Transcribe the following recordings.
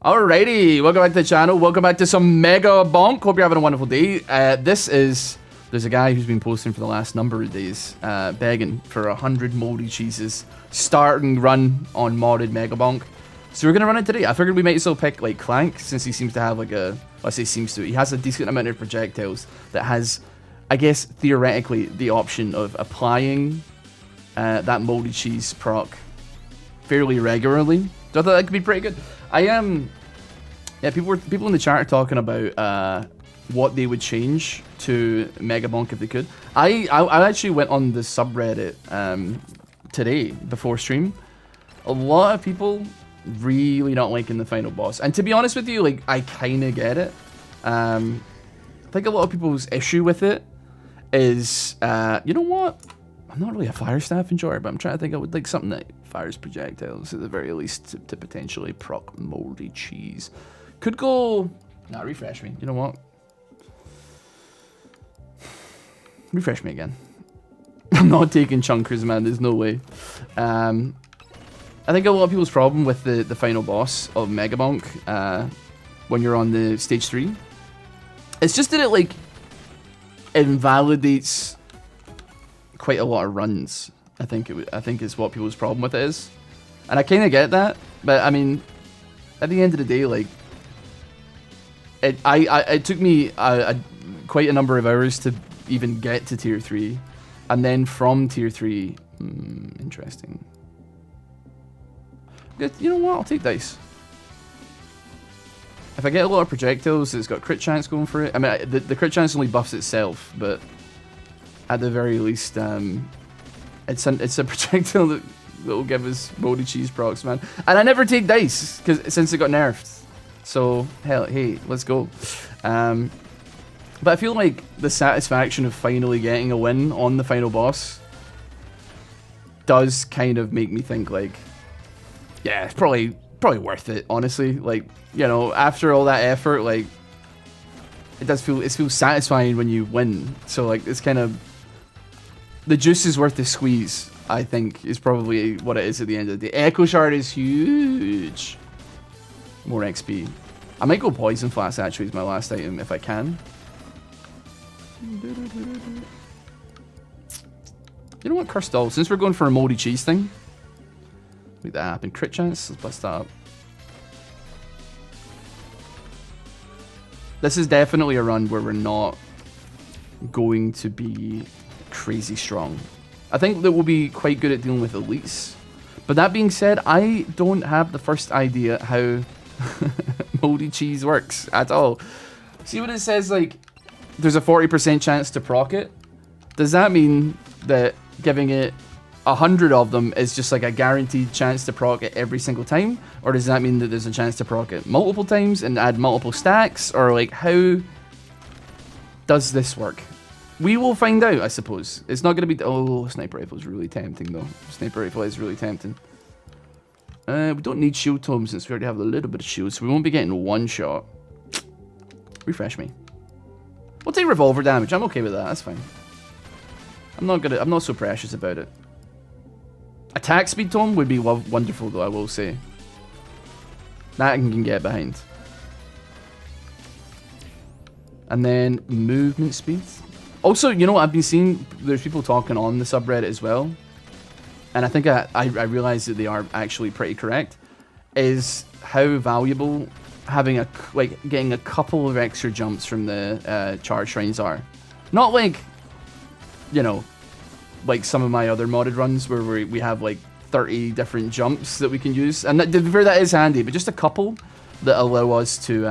Alrighty, welcome back to the channel. Welcome back to some MEGABONK. Hope you're having a wonderful day. There's a guy who's been posting for the last number of days, begging for 100 moldy cheeses, starting run on modded MEGABONK. So we're gonna run it today. I figured we might as well pick like Clank, since he seems to have like a, well, I say seems to, he has a decent amount of projectiles that has, I guess theoretically, the option of applying that moldy cheese proc fairly regularly. So I thought that could be pretty good. Yeah, people in the chat are talking about what they would change to MEGABONK if they could. I actually went on the subreddit today before stream. A lot of people really not liking the final boss, and to be honest with you, like, I kind of get it. I think a lot of people's issue with it is, you know what? I'm not really a fire staff enjoyer, but I'm trying to think I would like something that fires projectiles at the very least to potentially proc moldy cheese. Could go... Nah, refresh me. You know what? Refresh me again. I'm not taking chunkers, man. There's no way. I think a lot of people's problem with the final boss of MEGABONK, when you're on the stage 3, it's just that it like invalidates quite a lot of runs. I think is what people's problem with it is, and I kind of get that. But I mean, at the end of the day, like, it took me quite a number of hours to even get to tier 3, and then from tier 3, interesting. You know what? I'll take dice. If I get a lot of projectiles, it's got crit chance going for it. I mean, the crit chance only buffs itself, but at the very least, it's a projectile that will give us moldy cheese procs, man. And I never take dice since it got nerfed. So hell, hey, let's go. But I feel like the satisfaction of finally getting a win on the final boss does kind of make me think like, yeah, it's probably worth it, honestly. Like, you know, after all that effort, like, it feels satisfying when you win. So like, it's kind of, the juice is worth the squeeze, I think, is probably what it is at the end of the day. Echo Shard is huge. More XP. I might go Poison Flask, actually, is my last item, if I can. You know what, Cursed Doll, since we're going for a moldy cheese thing, make that happen. Crit chance, let's bust that up. This is definitely a run where we're not going to be crazy strong. I think that we'll be quite good at dealing with elites. But that being said, I don't have the first idea how moldy cheese works at all. See what it says, like, there's a 40% chance to proc it? Does that mean that giving it 100 of them is just like a guaranteed chance to proc it every single time? Or does that mean that there's a chance to proc it multiple times and add multiple stacks? Or like, how does this work? We will find out, I suppose. It's not going to be... Oh, Sniper Rifle is really tempting, though. Sniper Rifle is really tempting. We don't need Shield Tome since we already have a little bit of shield, so we won't be getting one shot. Refresh me. We'll take revolver damage. I'm okay with that. That's fine. I'm not so precious about it. Attack speed tome would be wonderful, though, I will say. That I can get behind. And then movement speed. Also, you know what I've been seeing? There's people talking on the subreddit as well, and I think I realize that they are actually pretty correct, is how valuable having getting a couple of extra jumps from the charge shrines are. Not like, you know, like some of my other modded runs where we have like 30 different jumps that we can use, and that is handy, but just a couple that allow us to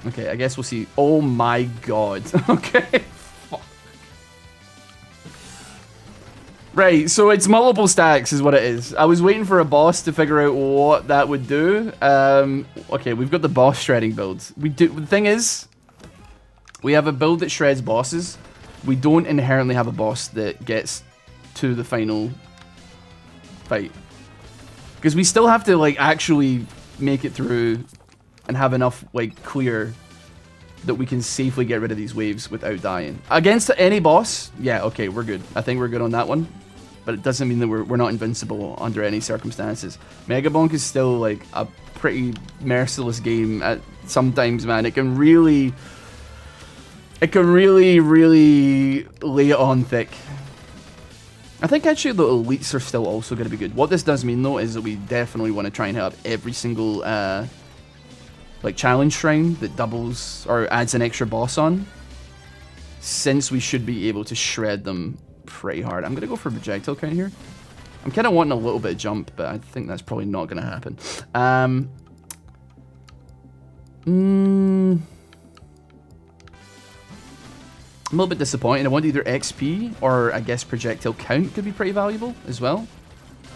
okay, I guess we'll see. Oh my god. Okay. Right, so it's multiple stacks is what it is. I was waiting for a boss to figure out what that would do. Okay, we've got the boss shredding build. The thing is, we have a build that shreds bosses. We don't inherently have a boss that gets to the final fight. Because we still have to, like, actually make it through and have enough, like, clear that we can safely get rid of these waves without dying. Against any boss, yeah, okay, we're good. I think we're good on that one. But it doesn't mean that we're not invincible under any circumstances. MEGABONK is still, like, a pretty merciless game at sometimes, man. It can really really lay it on thick. I think actually the elites are still also going to be good. What this does mean though is that we definitely want to try and hit up every single like challenge shrine that doubles or adds an extra boss on, since we should be able to shred them pretty hard. I'm going to go for projectile count here. I'm kind of wanting a little bit of jump, but I think that's probably not going to happen. I'm a little bit disappointed. I want either XP or I guess projectile count could be pretty valuable as well.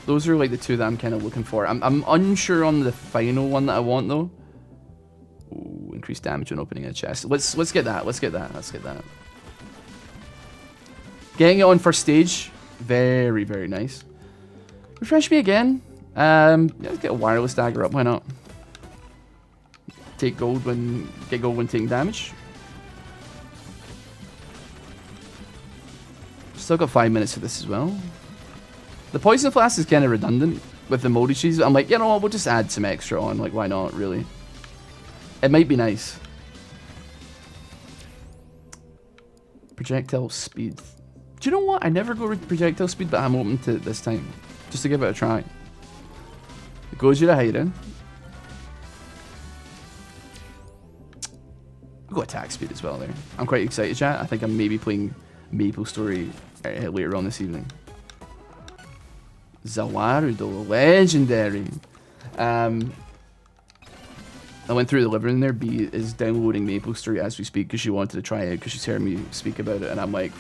Those are like the two that I'm kind of looking for. I'm unsure on the final one that I want though. Ooh, increased damage when opening a chest. Let's get that. Let's get that. Let's get that. Getting it on first stage, very very nice. Refresh me again. Yeah, let's get a wireless dagger up. Why not? Get gold when taking damage. Still got 5 minutes for this as well. The poison flask is kind of redundant with the moldy cheese. I'm like, you know what, we'll just add some extra on. Like, why not, really? It might be nice. Projectile speed. Do you know what? I never go with projectile speed, but I'm open to it this time. Just to give it a try. It goes you to hiding. We'll go attack speed as well there. I'm quite excited, chat. I think I'm maybe playing Maple Story later on this evening. Zawarudo, legendary. I went through the living room there. B is downloading Maple Story as we speak because she wanted to try it because she's heard me speak about it, and I'm like,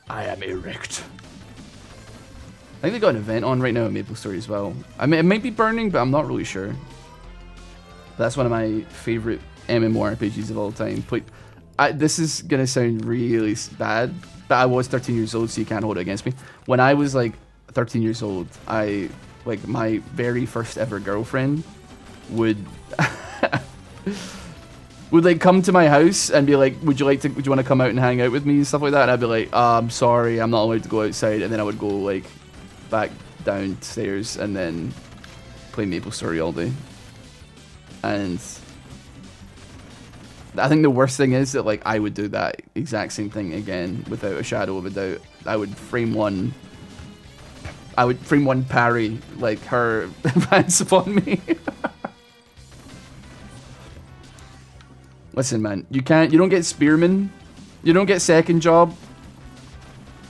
I am erect. I think they got an event on right now at Maple Story as well. I mean, it might be burning, but I'm not really sure. That's one of my favorite MMORPGs of all time. This is gonna sound really bad, but I was 13 years old, so you can't hold it against me. When I was like 13 years old, like my very first ever girlfriend would would like come to my house and be like, would you want to come out and hang out with me and stuff like that? And I'd be like, I'm sorry, I'm not allowed to go outside. And then I would go like back downstairs and then play Maple Story all day. And I think the worst thing is that like I would do that exact same thing again without a shadow of a doubt. I would frame one parry like her advance upon me. Listen, man, you don't get spearman, you don't get second job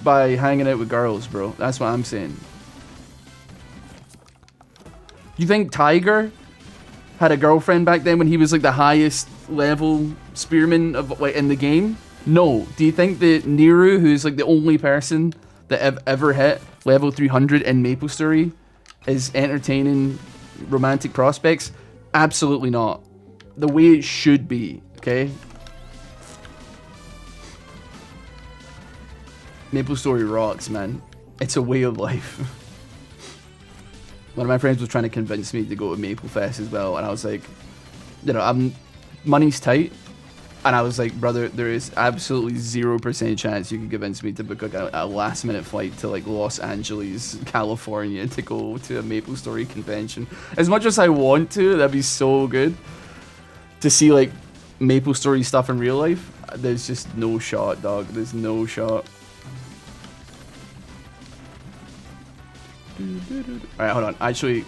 by hanging out with girls, bro. That's what I'm saying. You think Tiger had a girlfriend back then when he was like the highest level spearman of like in the game? No. Do you think that Neru, who's like the only person that ever hit level 300 in Maple Story, is entertaining romantic prospects? Absolutely not. The way it should be, okay? Maple Story rocks, man. It's a way of life. One of my friends was trying to convince me to go to Maple Fest as well, and I was like, you know, money's tight, and I was like, brother, there is absolutely 0% chance you can convince me to book like a last minute flight to like Los Angeles, California to go to a Maple Story convention. As much as I want to, that'd be so good to see like Maple Story stuff in real life. There's just no shot, dog. There's no shot. Alright, hold on. Actually,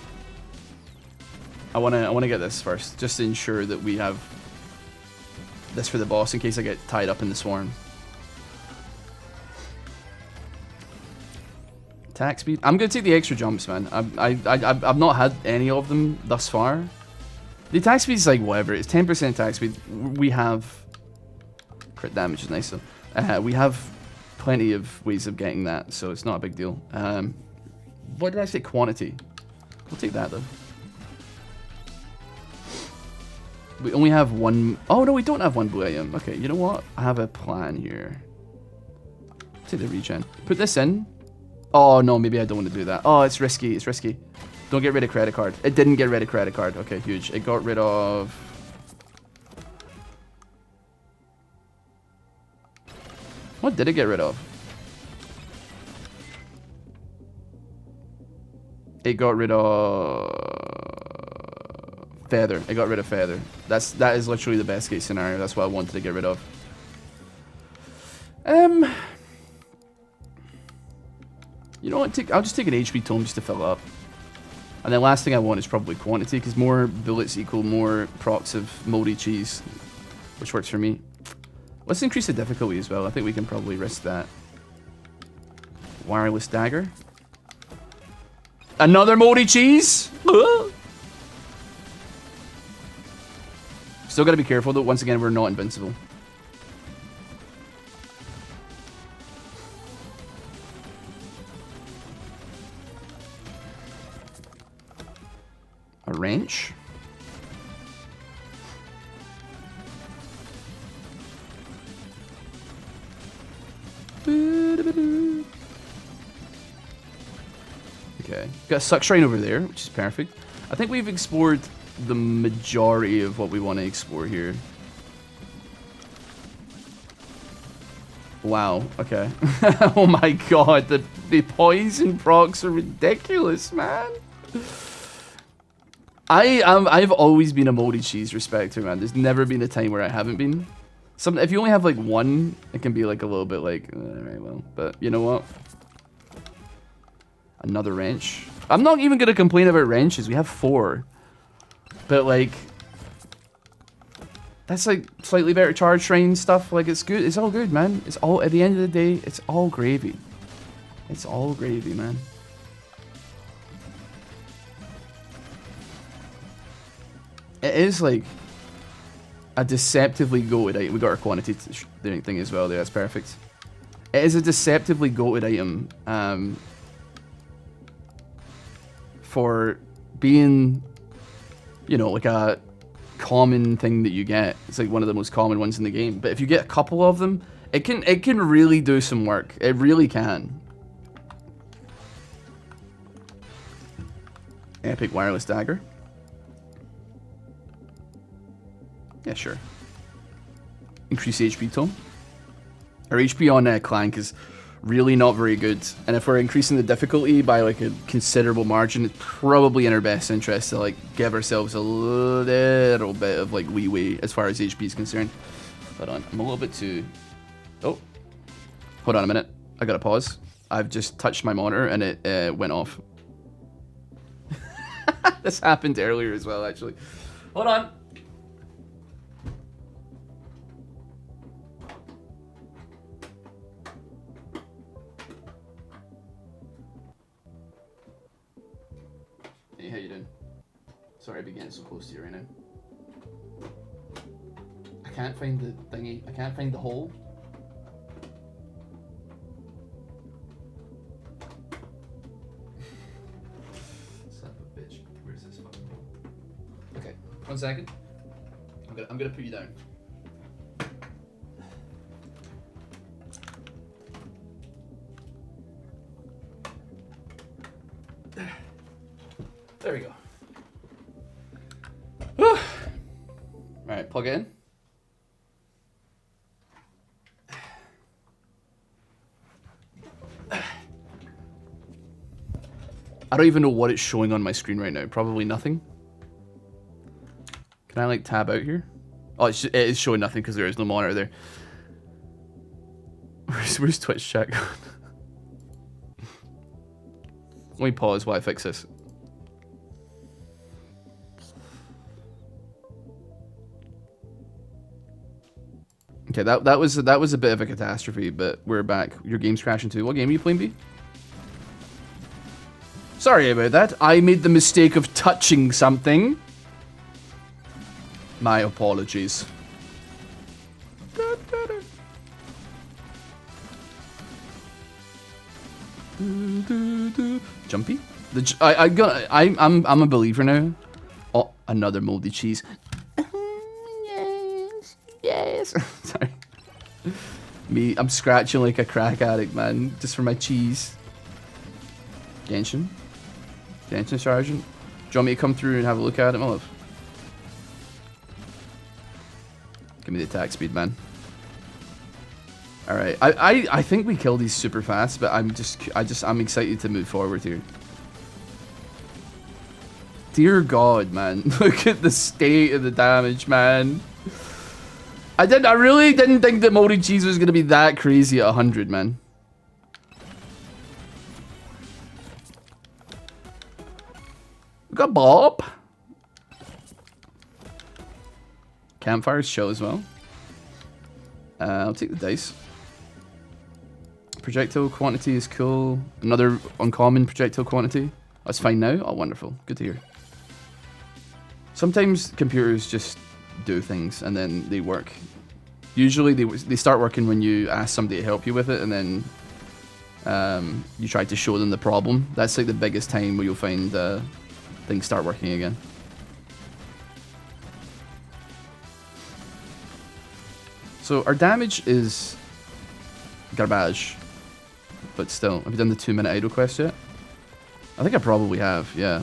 I wanna get this first, just to ensure that we have this for the boss in case I get tied up in the swarm. Attack speed. I'm gonna take the extra jumps, man. I've not had any of them thus far. The attack speed is like whatever. It's 10% attack speed. We have crit damage is nice though. We have plenty of ways of getting that, so it's not a big deal. What did I say? Quantity. We'll take that though. We only have one. Oh no, we don't have one blue item. Okay, you know what? I have a plan here. Take the regen. Put this in. Oh no, maybe I don't want to do that. Oh, it's risky. It's risky. Don't get rid of credit card. It didn't get rid of credit card. Okay, huge. It got rid of. What did it get rid of? It got rid of feather. It got rid of feather. That is literally the best case scenario. That's what I wanted to get rid of. You know what? I'll just take an HP tome just to fill it up. And then last thing I want is probably quantity, because more bullets equal more procs of moldy cheese, which works for me. Let's increase the difficulty as well. I think we can probably risk that. Wireless dagger. Another moldy cheese? Still gotta be careful though. Once again, we're not invincible. A wrench. Okay, got a suck shrine over there, which is perfect. I think we've explored the majority of what we want to explore here. Wow, okay. Oh my god, the poison procs are ridiculous, man. I've always been a moldy cheese respecter, man. There's never been a time where I haven't been. If you only have like one, it can be like a little bit like, alright, well, but you know what? Another wrench. I'm not even gonna complain about wrenches. We have 4, but like, that's like slightly better charge shrine stuff. Like, it's good. It's all good, man. It's all, at the end of the day, it's all gravy. It's all gravy, man. It is like a deceptively goated item. We got our quantity thing as well there. That's perfect. It is a deceptively goated item for being, you know, like a common thing that you get. It's like one of the most common ones in the game. But if you get a couple of them, it can really do some work. It really can. Epic wireless dagger. Yeah, sure. Increase HP tome. Our HP on Clank is really not very good, and if we're increasing the difficulty by like a considerable margin, it's probably in our best interest to like give ourselves a little bit of like leeway as far as HP is concerned. Hold on, I'm a little bit too... Oh. Hold on a minute. I gotta pause. I've just touched my monitor and it went off. This happened earlier as well, actually. Hold on. Hey, how you doing? Sorry I've been getting so close to you right now. I can't find the thingy. I can't find the hole. Son of a bitch. Where's this fucking hole? Okay, 1 second. I'm gonna put you down. There we go. Alright, plug it in. I don't even know what it's showing on my screen right now. Probably nothing. Can I like tab out here? Oh, it is showing nothing because there is no monitor there. Where's Twitch chat gone? Let me pause while I fix this. Okay, that was a bit of a catastrophe, but we're back. Your game's crashing too. What game are you playing, B? Sorry about that. I made the mistake of touching something. My apologies. Jumpy? I'm a believer now. Oh, another moldy cheese. Yes. Sorry. Me, I'm scratching like a crack addict, man, just for my cheese. Genshin Sergeant. Do you want me to come through and have a look at it, my love? Give me the attack speed, man. All right, I think we kill these super fast, but I'm excited to move forward here. Dear God, man. Look at the state of the damage, man. I really didn't think that moldy cheese was going to be that crazy at 100, man. We got Bob. Campfire's chill as well. I'll take the dice. Projectile quantity is cool. Another uncommon projectile quantity. That's fine now. Oh, wonderful. Good to hear. Sometimes computers just do things and then they work. Usually they start working when you ask somebody to help you with it, and then you try to show them the problem. That's like the biggest time where you'll find things start working again. So our damage is garbage, but still. Have you done the 2-minute idle quest yet? I think I probably have, yeah.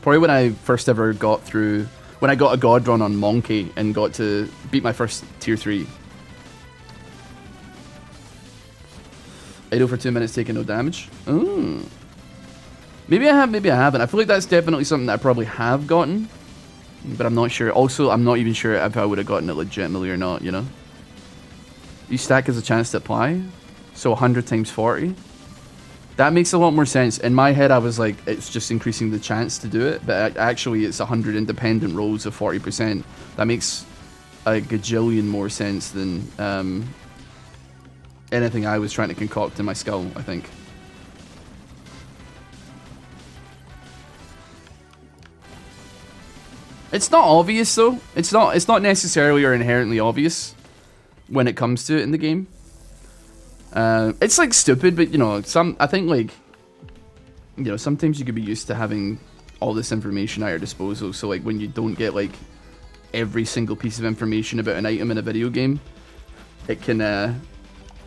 Probably when I first ever got through, when I got a god run on Monkey and got to beat my first tier 3. Idle for 2 minutes, taking no damage. Ooh. Maybe I have, maybe I haven't. I feel like that's definitely something that I probably have gotten, but I'm not sure. Also, I'm not even sure if I would have gotten it legitimately or not, you know? Each stack has a chance to apply, so 100 times 40. That makes a lot more sense. In my head, I was like, it's just increasing the chance to do it, but actually it's 100 independent rolls of 40%. That makes a gajillion more sense than anything I was trying to concoct in my skull, I think. It's not obvious though. It's not necessarily or inherently obvious when it comes to it in the game. It's like stupid, but you know, I think like, you know, sometimes you could be used to having all this information at your disposal. So like when you don't get like every single piece of information about an item in a video game, it can and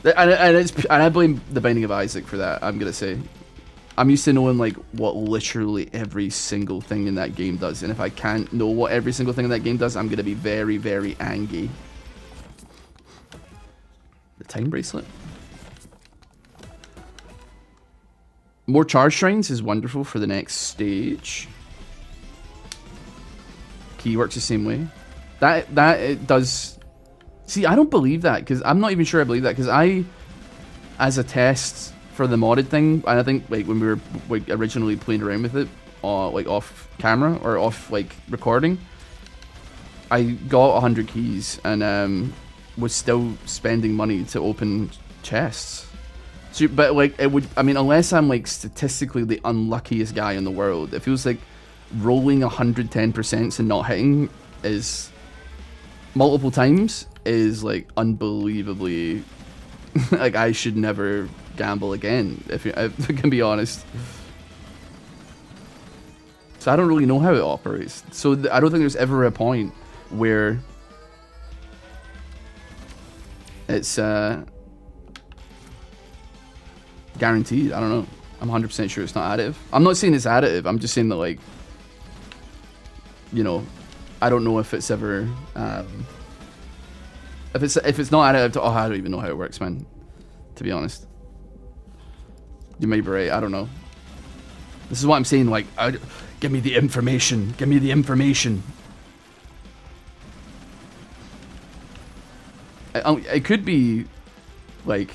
I blame The Binding of Isaac for that. I'm gonna say I'm used to knowing like what literally every single thing in that game does, and if I can't know what every single thing in that game does, I'm gonna be very, very angry. The time bracelet. More charge shrines is wonderful for the next stage. Key works the same way. That it does. See, I don't believe that, because I'm not even sure I believe that, because I, as a test for the modded thing, and I think like when we were like originally playing around with it, like off camera or off like recording, I got 100 keys and was still spending money to open chests. So, but like it would, I mean, unless I'm like statistically the unluckiest guy in the world, it feels like rolling 110% and not hitting is multiple times is like unbelievably like I should never gamble again, if I can be honest. So I don't really know how it operates. So I don't think there's ever a point where it's guaranteed. I don't know. I'm 100% sure it's not additive. I'm not saying it's additive. I'm just saying that, like, you know, I don't know if it's ever if it's not additive to, oh, I don't even know how it works, man, to be honest. You may be right. I don't know. This is what I'm saying, like, give me the information. Give me the information. It could be like,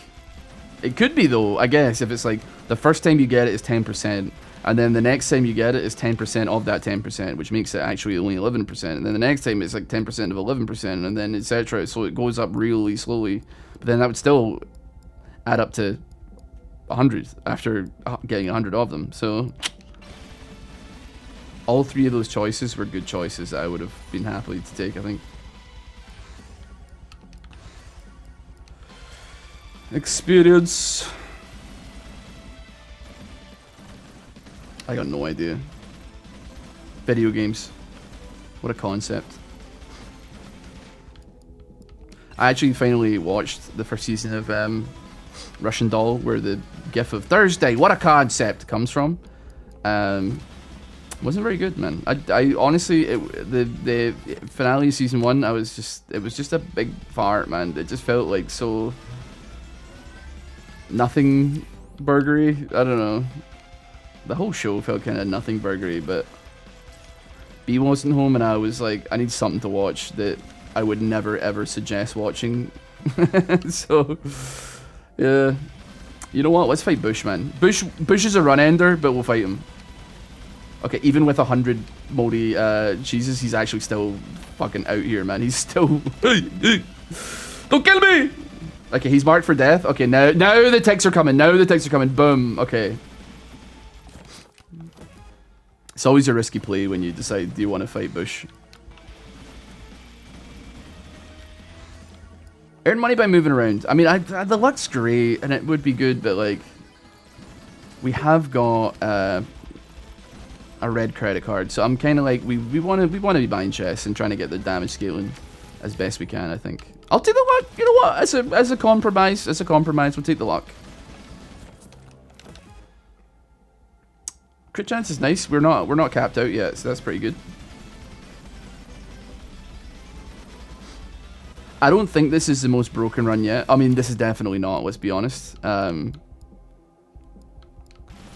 it could be though, I guess, if it's like the first time you get it is 10%, and then the next time you get it is 10% of that 10%, which makes it actually only 11%, and then the next time it's like 10% of 11%, and then etc. So it goes up really slowly, but then that would still add up to 100 after getting 100 of them. So all three of those choices were good choices that I would have been happy to take, I think. Experience. I got no idea. Video games. What a concept. I actually finally watched the first season of Russian Doll, where the gif of Thursday, what a concept, comes from. Wasn't very good, man. I honestly, the finale of season 1, it was just a big fart, man. It just felt like so nothing burgery. I don't know. The whole show felt kind of nothing burgery, but B wasn't home and I was like, I need something to watch that I would never ever suggest watching. So, yeah. You know what? Let's fight Bush, man. Bush is a run ender, but we'll fight him. Okay, even with 100 moldy cheeses, he's actually still fucking out here, man. He's still... Don't kill me! Okay, he's marked for death. Okay, now the ticks are coming. Now the ticks are coming. Boom. Okay. It's always a risky play when you decide, do you want to fight Bush? Earn money by moving around. I mean, the luck's great, and it would be good, but, like... We have got a red credit card, so I'm kind of like, we want to be buying chests and trying to get the damage scaling as best we can, I think. I'll take the luck. You know what? As a compromise, we'll take the luck. Crit chance is nice. We're not capped out yet, so that's pretty good. I don't think this is the most broken run yet. I mean, this is definitely not, let's be honest.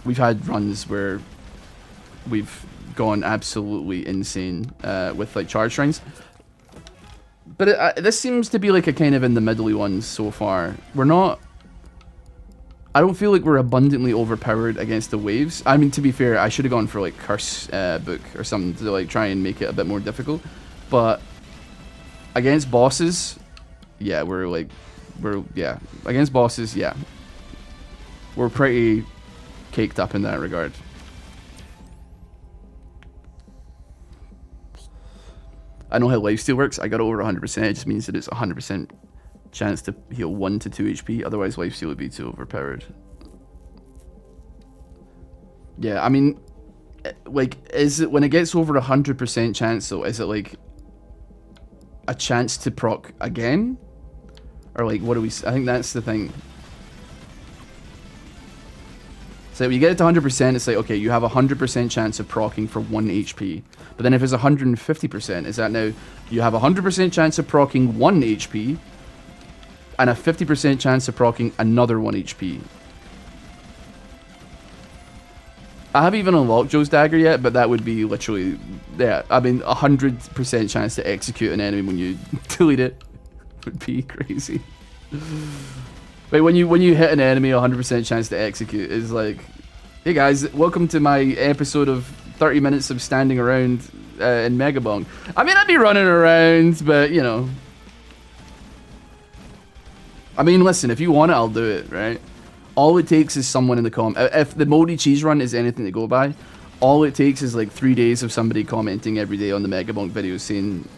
We've had runs where we've gone absolutely insane with like charge shrines. But this seems to be like a kind of in the middly ones so far. We're not... I don't feel like we're abundantly overpowered against the waves. I mean, to be fair, I should have gone for like curse book or something to like try and make it a bit more difficult. But against bosses, yeah, against bosses, yeah. We're pretty caked up in that regard. I know how lifesteal works. I got over 100%. It just means that it's 100% chance to heal 1 to 2 HP. Otherwise, lifesteal would be too overpowered. Yeah, I mean, like, is it when it gets over 100% chance though? Is it like a chance to proc again, or like what do we? I think that's the thing. So when you get it to 100%, it's like, okay, you have a 100% chance of proccing for 1 HP. But then if it's 150%, is that now you have a 100% chance of proccing 1 HP and a 50% chance of proccing another 1 HP? I haven't even unlocked Joe's Dagger yet, but that would be literally, yeah, I mean, 100% chance to execute an enemy when you delete it would be crazy. Wait, when you hit an enemy, 100% chance to execute is like, hey guys, welcome to my episode of 30 minutes of standing around in Megabonk. I mean, I'd be running around, but you know. I mean, listen, if you want it, I'll do it, right? All it takes is someone in the if the moldy cheese run is anything to go by, all it takes is like 3 days of somebody commenting every day on the Megabonk videos saying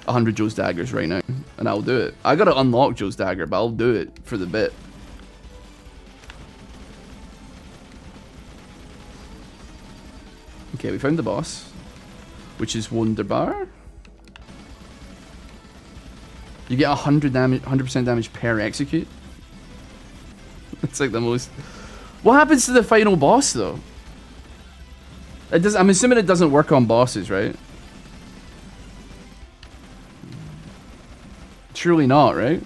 100 Joe's Daggers right now, and I'll do it. I gotta unlock Joe's Dagger, but I'll do it for the bit. Okay, we found the boss, which is Wunderbar. You get 100% damage per execute. It's like the most... What happens to the final boss, though? It does. I'm assuming it doesn't work on bosses, right? Surely not, right?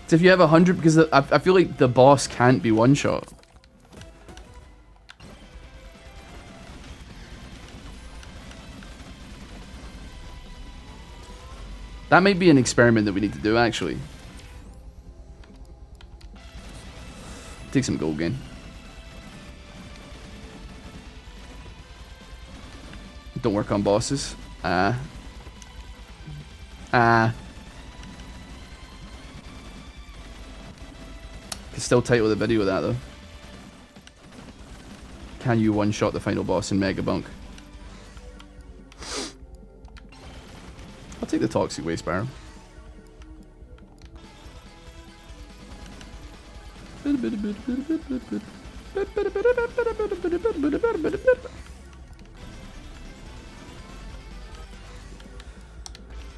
So if you have 100... Because I feel like the boss can't be one-shot. That might be an experiment that we need to do, actually. Take some gold gain. Don't work on bosses. Can still title the video with that, though. Can you one-shot the final boss in Megabonk? I'll take the Toxic Waste Barrel.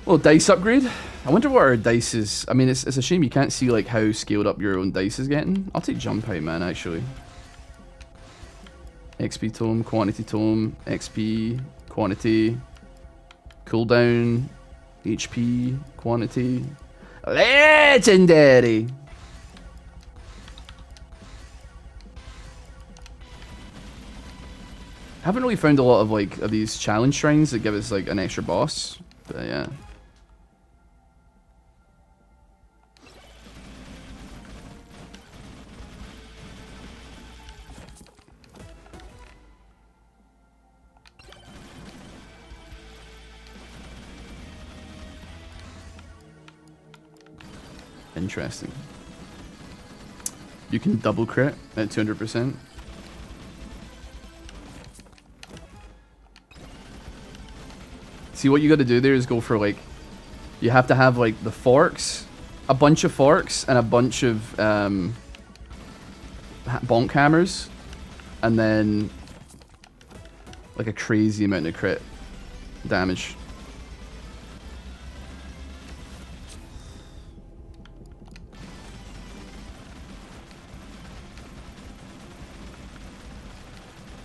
Well, dice upgrade. I wonder what our dice is. I mean, it's a shame you can't see like how scaled up your own dice is getting. I'll take Jump Height, man, actually. XP Tome, Quantity Tome, XP, Quantity, Cooldown, HP, Quantity, Legendary. Haven't really found a lot of like of these challenge shrines that give us like an extra boss, but yeah. Interesting. You can double crit at 200%. See, what you got to do there is go for like, you have to have like the forks, a bunch of forks, and a bunch of bonk hammers, and then like a crazy amount of crit damage.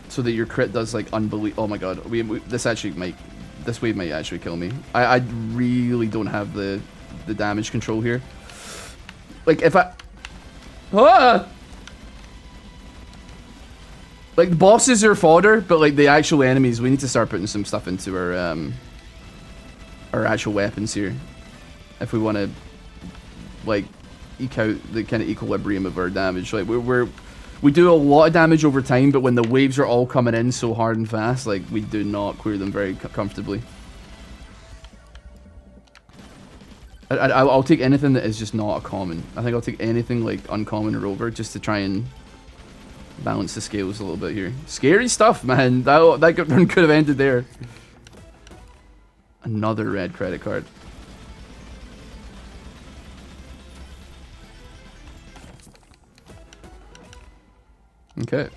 So that your crit does like unbelievable. Oh my god, this wave might actually kill me. I really don't have the damage control here. Like if I, like the bosses are fodder, but like the actual enemies, we need to start putting some stuff into our actual weapons here, if we want to like eke out the kind of equilibrium of our damage. Like we do a lot of damage over time, but when the waves are all coming in so hard and fast, like, we do not clear them very comfortably. I'll take anything that is just not a common. I think I'll take anything like uncommon or over just to try and balance the scales a little bit here. Scary stuff, man. That run could have ended there. Another red credit card. Okay.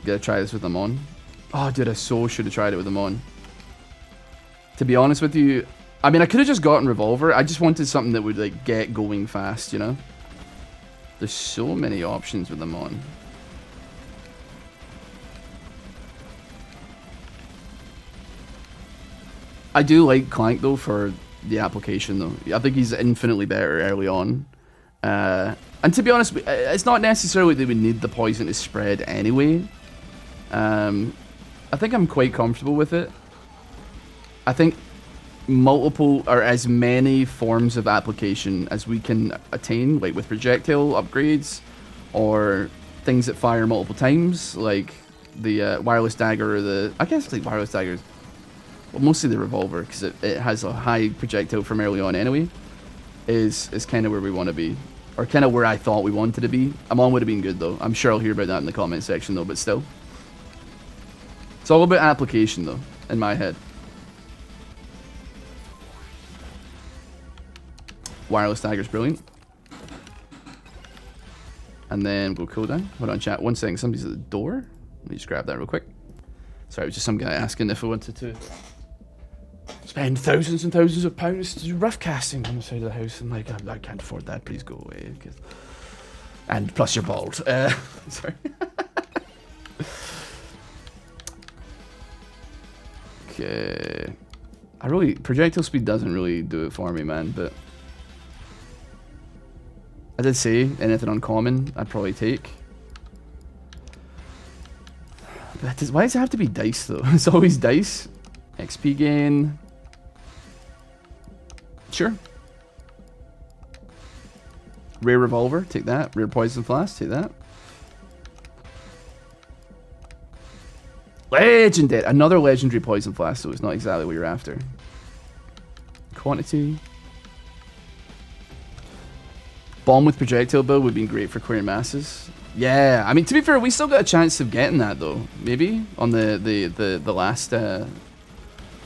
Gotta try this with them on. Oh, dude, I so should have tried it with them on. To be honest with you, I mean, I could have just gotten Revolver. I just wanted something that would, like, get going fast, you know? There's so many options with them on. I do like Clank, though, for the application, though. I think he's infinitely better early on. And to be honest, it's not necessarily that we need the poison to spread anyway. I think I'm quite comfortable with it. I think multiple, or as many forms of application as we can attain, like with projectile upgrades, or things that fire multiple times, like the wireless dagger, or the, I guess like wireless daggers, well, mostly the revolver, because it has a high projectile from early on anyway, is kind of where we want to be. Or kind of where I thought we wanted to be. Amon would have been good, though. I'm sure I'll hear about that in the comment section, though, but still. It's all about application, though, in my head. Wireless dagger's brilliant. And then we'll go cooldown. Hold on, chat. 1 second. Somebody's at the door. Let me just grab that real quick. Sorry, it was just some guy asking if I wanted to spend thousands and thousands of pounds to do rough casting on the side of the house. I'm like, I can't afford that. Please go away. And plus you're bald. Sorry. Okay. Projectile speed doesn't really do it for me, man, but I did say anything uncommon I'd probably take. But why does it have to be dice, though? It's always dice. XP gain. Sure. Rare revolver, take that. Rare poison flask, take that. Legendary. Another legendary poison flask, so it's not exactly what you're after. Quantity. Bomb with projectile build would be great for clearing masses. Yeah, I mean, to be fair, we still got a chance of getting that, though. Maybe on the last. I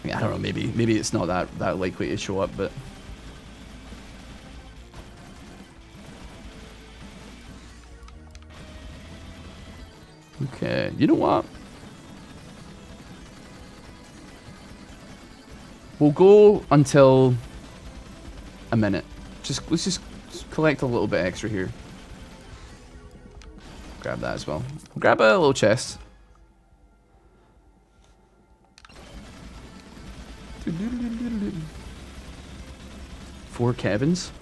don't know. Maybe it's not that likely to show up, but. Okay, you know what? We'll go until a minute. Let's just collect a little bit extra here. Grab that as well. Grab a little chest. Four Kevins.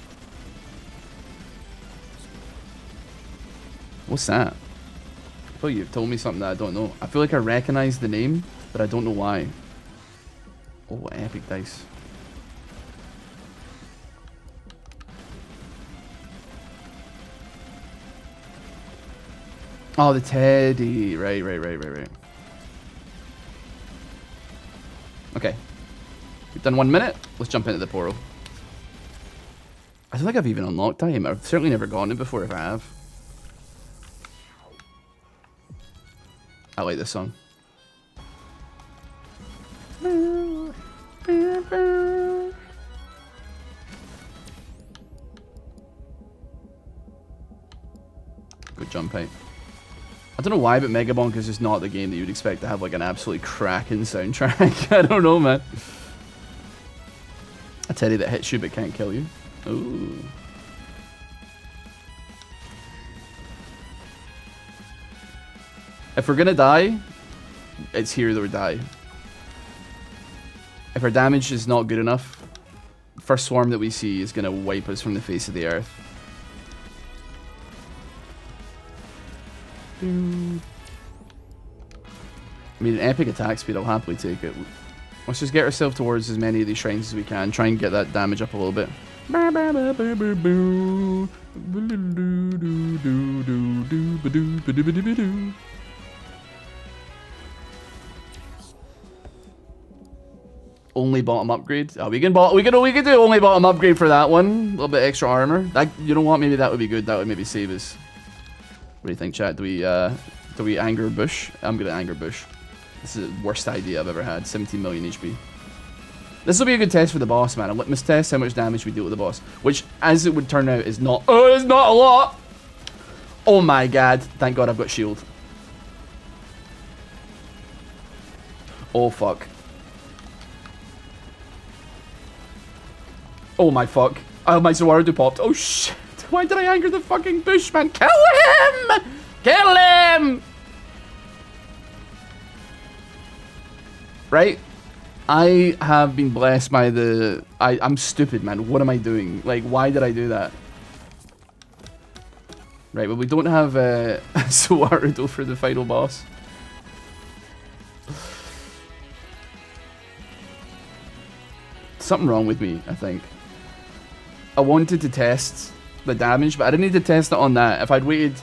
What's that? feel you've told me something that I don't know. I feel like I recognize the name, but I don't know why. Oh, epic dice. Oh, the teddy. Right. Okay. We've done 1 minute. Let's jump into the portal. I don't think I've even unlocked time. I've certainly never gone it before if I have. I like this song. Good jump height. I don't know why, but Megabonk is just not the game that you'd expect to have like an absolutely cracking soundtrack. I don't know, man. A teddy that hits you but can't kill you. Ooh. If we're gonna die, it's here that we die. If our damage is not good enough, first swarm that we see is gonna wipe us from the face of the earth. I mean, an epic attack speed, I'll happily take it. Let's just get ourselves towards as many of these shrines as we can. Try and get that damage up a little bit. Only bottom upgrade. Oh, we can do only bottom upgrade for that one. A little bit extra armor. That, you know what? Maybe that would be good. That would maybe save us. What do you think, chat? Do we anger Bush? I'm gonna anger Bush. This is the worst idea I've ever had. 17 million HP. This will be a good test for the boss, man. A litmus test how much damage we deal with the boss. Which, as it would turn out, is not. Oh, it's not a lot. Oh my god! Thank God I've got shield. Oh fuck. Oh my fuck. Oh, my Zawarudu popped. Oh shit. Why did I anger the fucking Bush, man? Kill him! Kill him! Right? I have been blessed by the... I'm stupid, man. What am I doing? Like, why did I do that? Right, well, we don't have Zawarudu for the final boss. Something wrong with me, I think. I wanted to test the damage, but I didn't need to test it on that. If I'd waited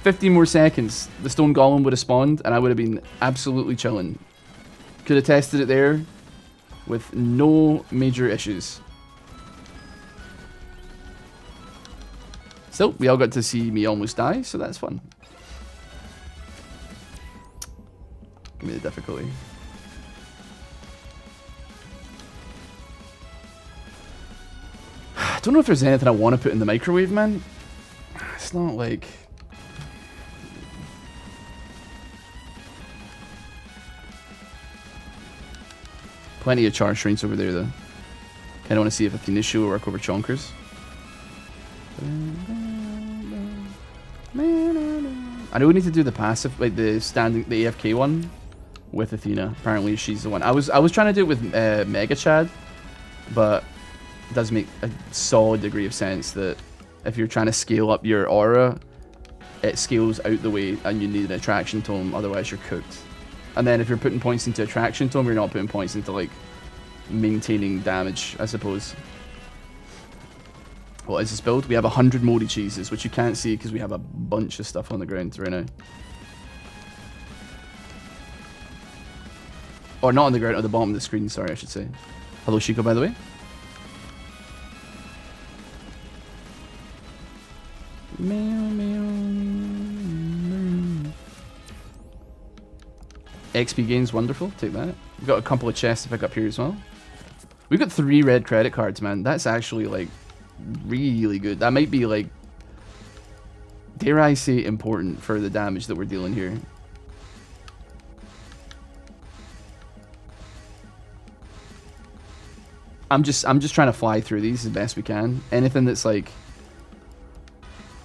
15 more seconds, the stone golem would have spawned, and I would have been absolutely chilling. Could have tested it there with no major issues. Still, we all got to see me almost die, so that's fun. Give me the difficulty. I don't know if there's anything I want to put in the microwave, man. It's not like... Plenty of charge shrines over there, though. Kind of want to see if Athena's show will work over Chonkers. I know we need to do the passive, like the standing, the AFK one with Athena. Apparently, she's the one. I was trying to do it with Mega Chad, but it does make a solid degree of sense that if you're trying to scale up your aura, it scales out the way, and you need an attraction tome. Otherwise, you're cooked. And then if you're putting points into attraction tome, you're not putting points into like maintaining damage, I suppose. What is this build? We have 100 moldy cheeses, which you can't see because we have a bunch of stuff on the ground right now. Or not on the ground, at the bottom of the screen, sorry, I should say. Hello, Shiko, by the way. XP gains, wonderful. Take that. We've got a couple of chests to pick up here as well. We've got 3 red credit cards, man. That's actually, like, really good. That might be, like, dare I say, important for the damage that we're dealing here. I'm just trying to fly through these as best we can. Anything that's, like,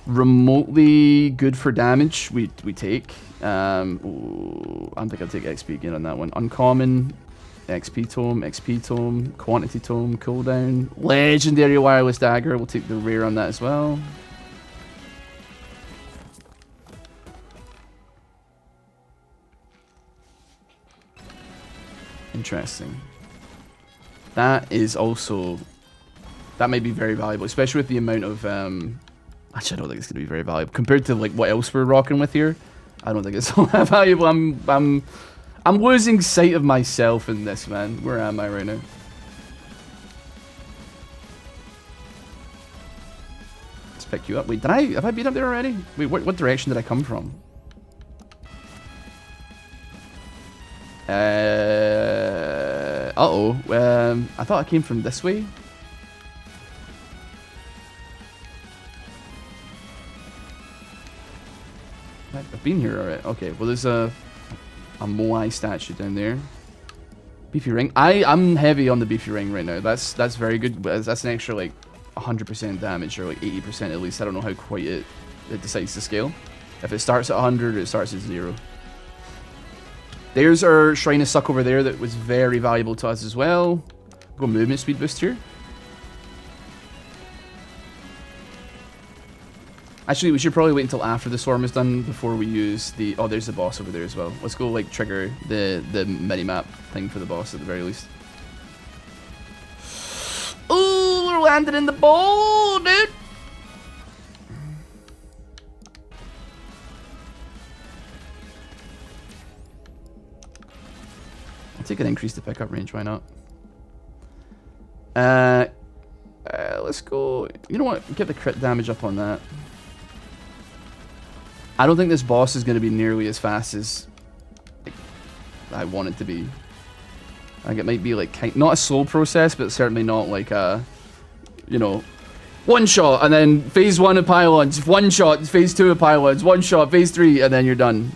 remotely good for damage, we take. Ooh, I think I'll take XP again on that one. Uncommon, XP tome, quantity tome, cooldown, legendary wireless dagger. We'll take the rare on that as well. Interesting. That is also... That might be very valuable, especially with the amount of... Actually, I don't think it's going to be very valuable. Compared to like what else we're rocking with here, I don't think it's all that valuable. I'm losing sight of myself in this, man. Where am I right now? Let's pick you up. Wait, have I been up there already? Wait, what direction did I come from? Uh-oh. I thought I came from this way. I've been here already. Okay, well there's a Moai statue down there. Beefy ring. I'm heavy on the beefy ring right now. That's very good. That's an extra like 100% damage or like 80% at least. I don't know how quite it decides to scale. If it starts at 100 or it starts at 0. There's our Shrine of Suck over there that was very valuable to us as well. Go movement speed boost here. Actually, we should probably wait until after the swarm is done before we use the... Oh, there's the boss over there as well. Let's go, like, trigger the mini-map thing for the boss at the very least. Ooh, we're landing in the bowl, dude! I'll take an increase to pickup range, why not? Let's go... You know what? Get the crit damage up on that. I don't think this boss is going to be nearly as fast as like, I want it to be. I think it might be like not a slow process, but certainly not like a, you know, one shot and then phase 1 of pylons, one shot, phase 2 of pylons, one shot, phase 3, and then you're done.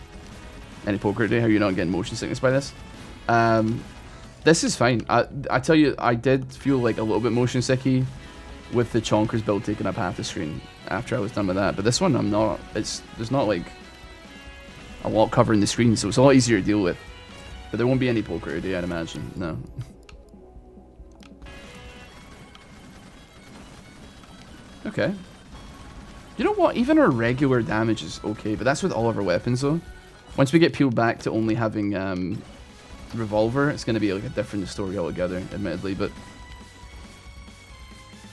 Any poker day? How are you not getting motion sickness by this? This is fine. I tell you, I did feel like a little bit motion sicky with the Chonkers build taking up half the screen after I was done with that, but this one I'm not. There's not like a lot covering the screen, so it's a lot easier to deal with. But there won't be any poker today, I'd imagine. No. Okay. You know what? Even our regular damage is okay, but that's with all of our weapons though. Once we get peeled back to only having revolver, it's going to be like a different story altogether, admittedly, but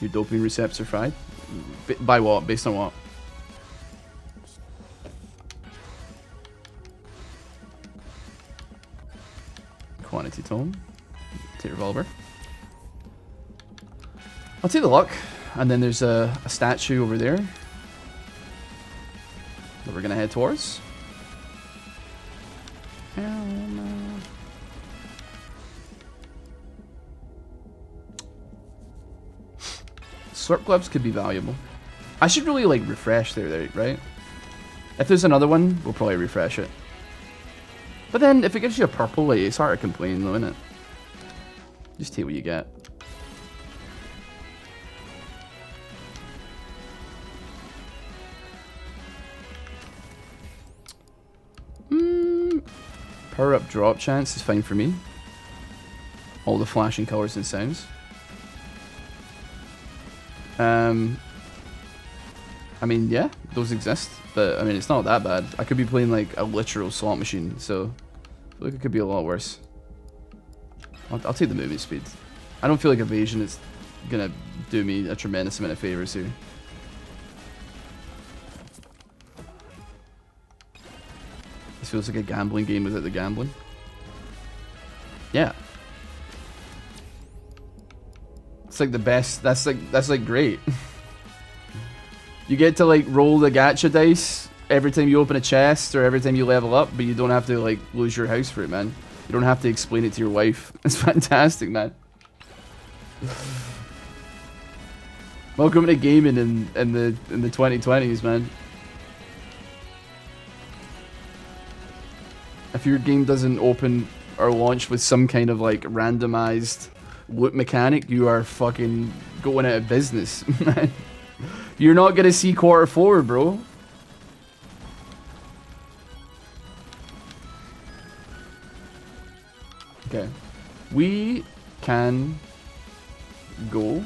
your dopamine receptors are fried? By what? Based on what? Quantity tome. Take revolver. I'll take the luck. And then there's a statue over there that we're going to head towards. Slurp gloves could be valuable. I should really like refresh there, right? If there's another one, we'll probably refresh it. But then if it gives you a purple, like, it's hard to complain though, isn't it? Just take what you get. Power up drop chance is fine for me. All the flashing colors and sounds. I mean, yeah, those exist, but I mean, it's not that bad. I could be playing like a literal slot machine, so I feel like it could be a lot worse. I'll take the movement speed. I don't feel like evasion is gonna do me a tremendous amount of favors here. This feels like a gambling game without the gambling. Yeah. It's like the best. That's like great. You get to like roll the gacha dice every time you open a chest or every time you level up, but you don't have to like lose your house for it, man. You don't have to explain it to your wife. It's fantastic, man. Welcome to gaming in the 2020s, man. If your game doesn't open or launch with some kind of like randomized loot mechanic, you are fucking going out of business, man. You're not gonna see quarter 4, bro. Okay, we can go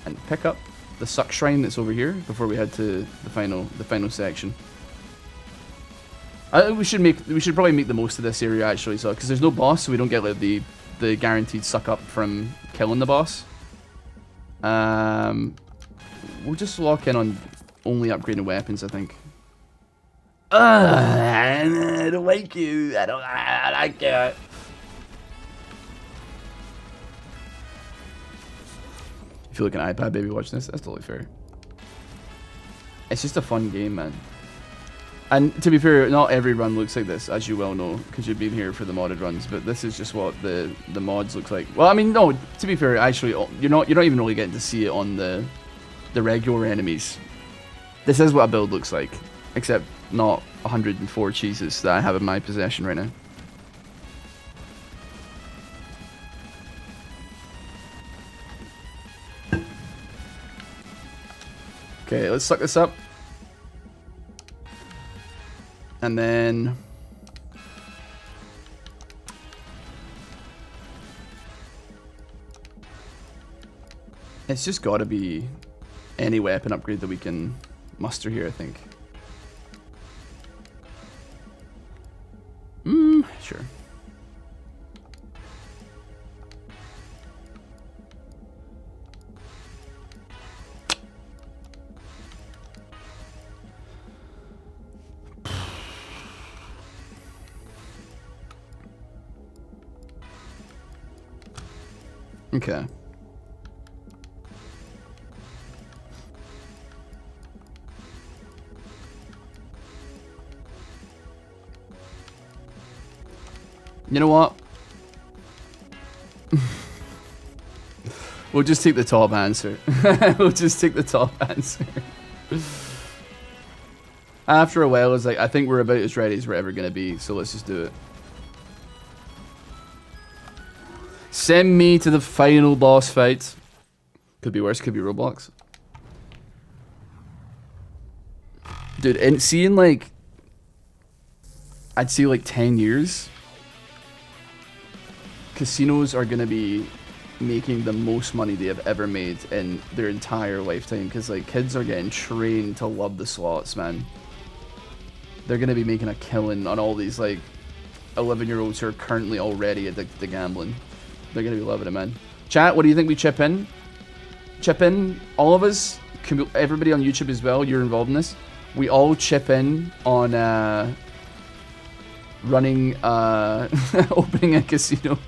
and pick up the Suck Shrine that's over here before we head to the final section. We should probably make the most of this area actually, so because there's no boss, so we don't get like the guaranteed suck up from killing the boss. We'll just lock in on only upgrading weapons, I think. I don't like you. I like it. If you look an iPad baby watching this, that's totally fair. It's just a fun game, man. And to be fair, not every run looks like this, as you well know, because you've been here for the modded runs. But this is just what the mods looks like. Well, I mean, no. To be fair, actually, you're not even really getting to see it on the regular enemies. This is what a build looks like, except not 104 cheeses that I have in my possession right now. Okay, let's suck this up. And then... it's just gotta be any weapon upgrade that we can muster here, I think. Sure. Okay. You know what? We'll just take the top answer. We'll just take the top answer. After a while, it's like, I think we're about as ready as we're ever going to be, so let's just do it. Send me to the final boss fight. Could be worse, could be Roblox. Dude, and seeing like... I'd say like 10 years... casinos are going to be making the most money they have ever made in their entire lifetime, because like kids are getting trained to love the slots, man. They're going to be making a killing on all these like 11-year-olds who are currently already addicted to gambling. They're going to be loving it, man. Chat, what do you think we chip in? Chip in, all of us, everybody on YouTube as well, you're involved in this. We all chip in on running, opening a casino.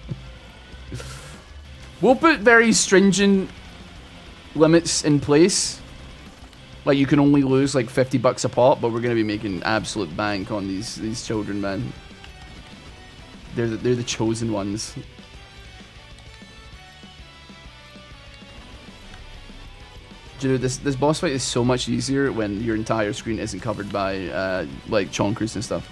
We'll put very stringent limits in place. Like, you can only lose like 50 bucks a pop, but we're going to be making absolute bank on these children, man. They're the chosen ones. Do you know, this boss fight is so much easier when your entire screen isn't covered by like chonkers and stuff.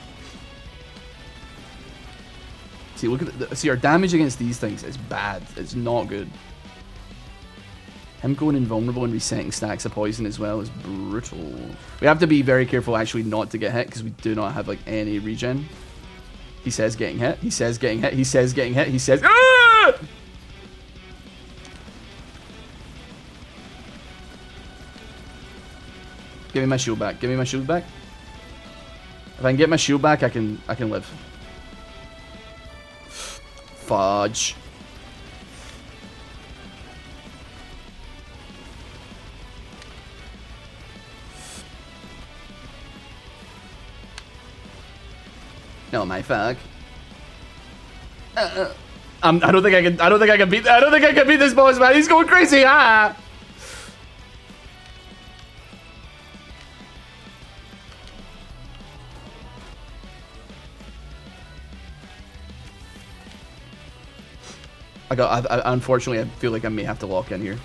See, look at see, our damage against these things is bad. It's not good. Him going invulnerable and resetting stacks of poison as well is brutal. We have to be very careful actually not to get hit, because we do not have like any regen. He says getting hit. He says getting hit. He says getting hit. He says... Ah! Give me my shield back. Give me my shield back. If I can get my shield back, I can live. Fudge. No, my fuck. I don't think I can. I don't think I can beat. I don't think I can beat this boss, man. He's going crazy. Ah. Unfortunately, I feel like I may have to lock in here.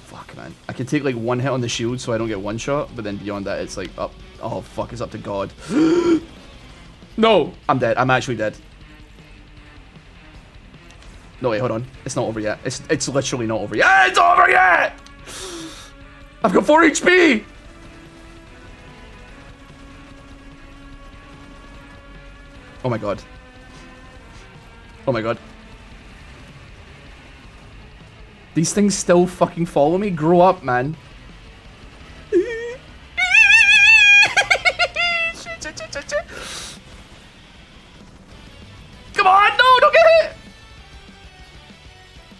Fuck, man. I can take like one hit on the shield so I don't get one shot, but then beyond that, it's like up. Oh, fuck, it's up to God. No! I'm dead. I'm actually dead. No, wait, hold on. It's not over yet. It's literally not over yet. It's over yet! I've got 4 HP! Oh my God. Oh my God. These things still fucking follow me? Grow up, man.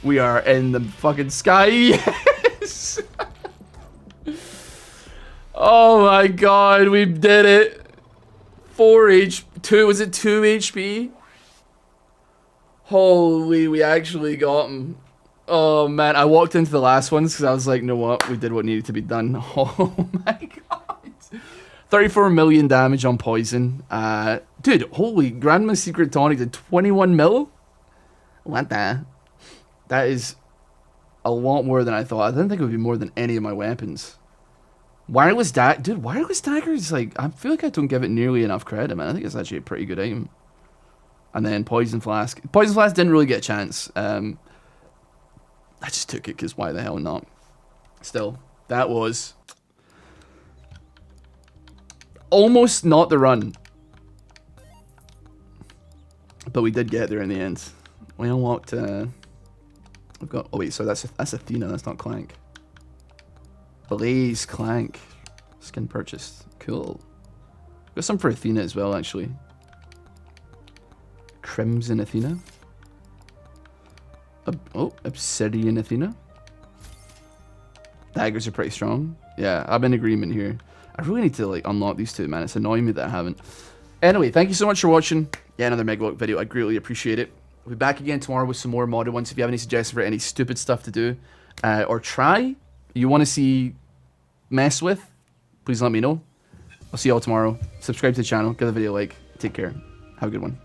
We are in the fucking sky. Yes. Oh my god, we did it. 2, was it 2 HP? Holy, we actually got him. Oh man, I walked into the last ones because I was like, you know what? We did what needed to be done. Oh my god. 34 million damage on poison. Dude, holy, Grandma's Secret Tonic did 21 mil? What the? That is a lot more than I thought. I didn't think it would be more than any of my weapons. Wireless dagger, dude, wireless dagger is like, I feel like I don't give it nearly enough credit, man. I think it's actually a pretty good item. And then poison flask. Poison flask didn't really get a chance. I just took it because why the hell not? Still, that was almost not the run. But we did get there in the end. We unlocked, we've got, oh wait, so that's Athena, that's not Clank. Blaze Clank. Skin purchased. Cool. Got some for Athena as well, actually. Crimson Athena. Obsidian Athena. Daggers are pretty strong. Yeah, I'm in agreement here. I really need to like unlock these two, man. It's annoying me that I haven't. Anyway, thank you so much for watching. Yeah, another MEGABONK video. I greatly appreciate it. We'll be back again tomorrow with some more modded ones. If you have any suggestions for any stupid stuff to do or try, you want to see mess with, please let me know. I'll see you all tomorrow. Subscribe to the channel, give the video a like. Take care. Have a good one.